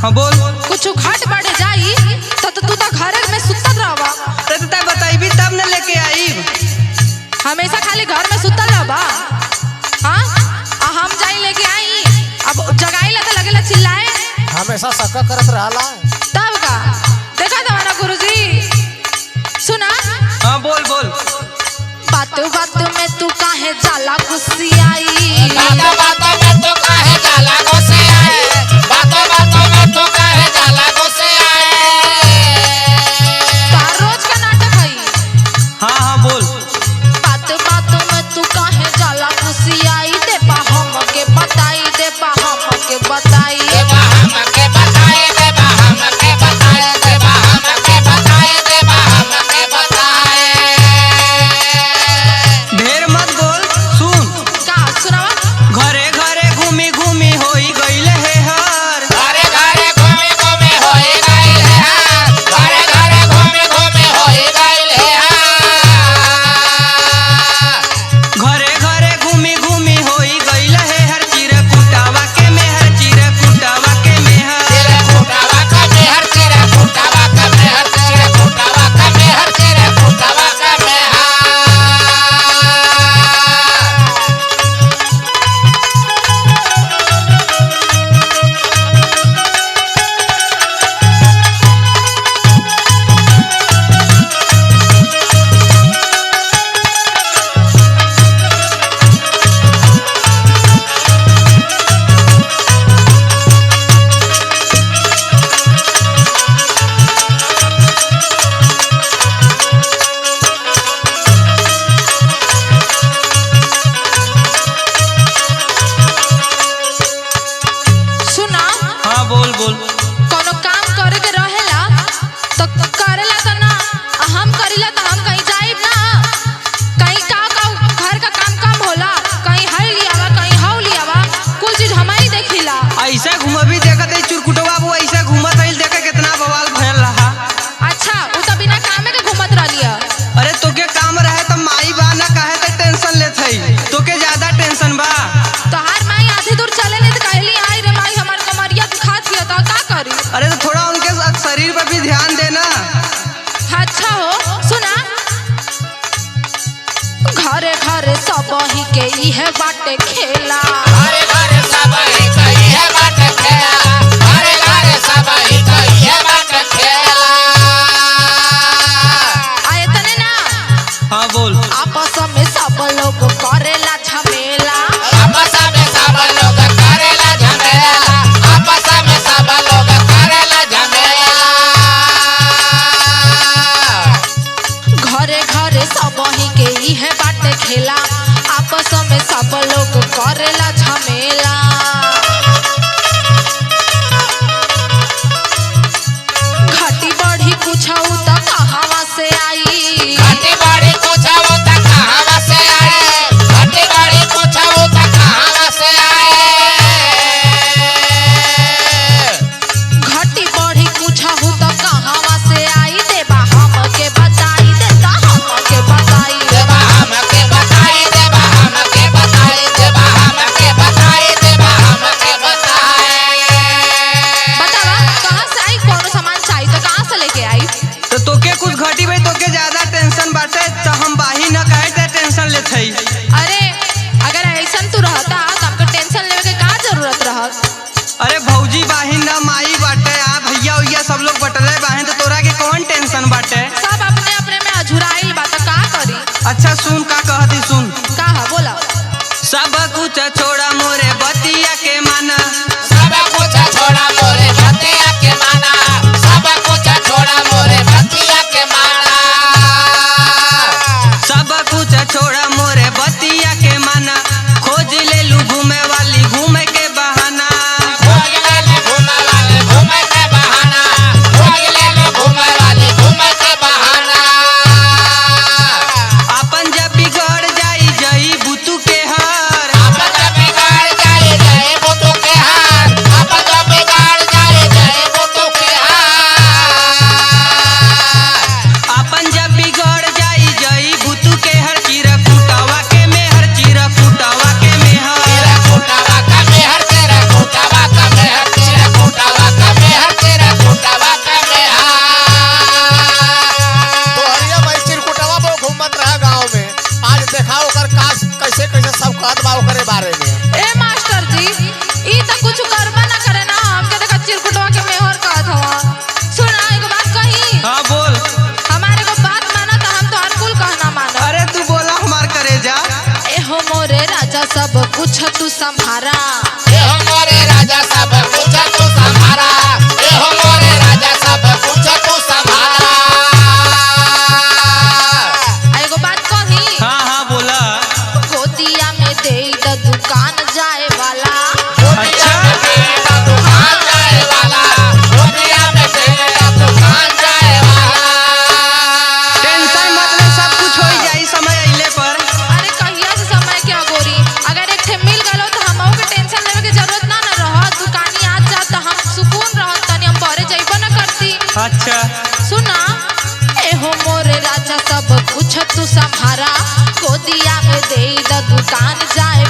हाँ बोल। कुछ घाट बढ़ जाई तो तू तो घर में सुतल रहबा। तो बताइबी तब न लेके आई। हमेशा खाली घर में सुतल रहबा। हाँ हम जाई लेके आई। अब जगाईला तो लगेला चिल्लाए। हमेशा शक करत रहला। तब का देखा दवाना गुरुजी। सुना। हाँ बोल बोल। बात बात में तू काहे जाला गुस्सियाई। बात बात में तू काहे जाला गुस्सियाई। बात बात में तू काहे जाला गुस्सियाई। तार रोज का नाटक है। हाँ हाँ बोल। बात बात में तू काहे जाला गुस्सियाई। दे बा हम के बताई। दे बा हम के बताई। दे बा हम के बताई। दे बा हम के बताई। दे बा हम के बताई। दे बा हम के बताई। ढेर मत बोल, सुन। का सुनावा। घरे घरे घूमी घूमी होई गइल है हर। घरे घरे घूमी घूमी होई गइल है। घरे घरे घूमी घूमी होई गइल है। घरे घरे घूमी घूमी होई गइल है हर। चिरकुटावा के मेहर। चिरकुटावा के मेहर। चिरकुटावा का मेहर। चिरकुटावा का मेहर। चिरकुटावा का मेहर। चिरकुटावा का मेहर। सुना। हाँ बोल बोल। कोनो काम करे के रहेला तो करेला तो ना। हम करीला तो हम कहीं जाइब ना। कहीं का घर का काम होला। कहीं हर लियावा कहीं हौ लियावा। कुल चीज हमारी देखिला। ऐसा घूमबी देखत है चिरकुटवा वो ऐसा घूमत है। देखे कितना बवाल भयल रहा। अच्छा वो तो बिना कामे के घूमत रहलिया। अरे तोके काम रहे तो माई बा ना काहे तक टेंशन लेत है। तोके ज्यादा टेंशन बा। तो हर माई आधी दूर चले ले तो कहली आई रे माई हमार कमरिया दुखात हिया तो का करी। अरे तो थोड़ा उनके शरीर पर भी ध्यान देना। अच्छा हो। सुना। घरे घरे सब ही के इहे बाटे खेला। घरे घरे सब ही कही है बात खेला। घरे घरे सब ही कही है बात खेला। आए तने ना। हाँ बोल। आपस में सब लोग करेला झमेला। आपस में सब लोग करेला झमेला। आपस में सब लोग करेला झमेला। घरे घरे सब ही के इहे बाटे खेला। आपस में सब लोग अच्छा सुना एहो मोरे राजा सब कुछ तू संभारा गोदिया में दे द दुकान जाए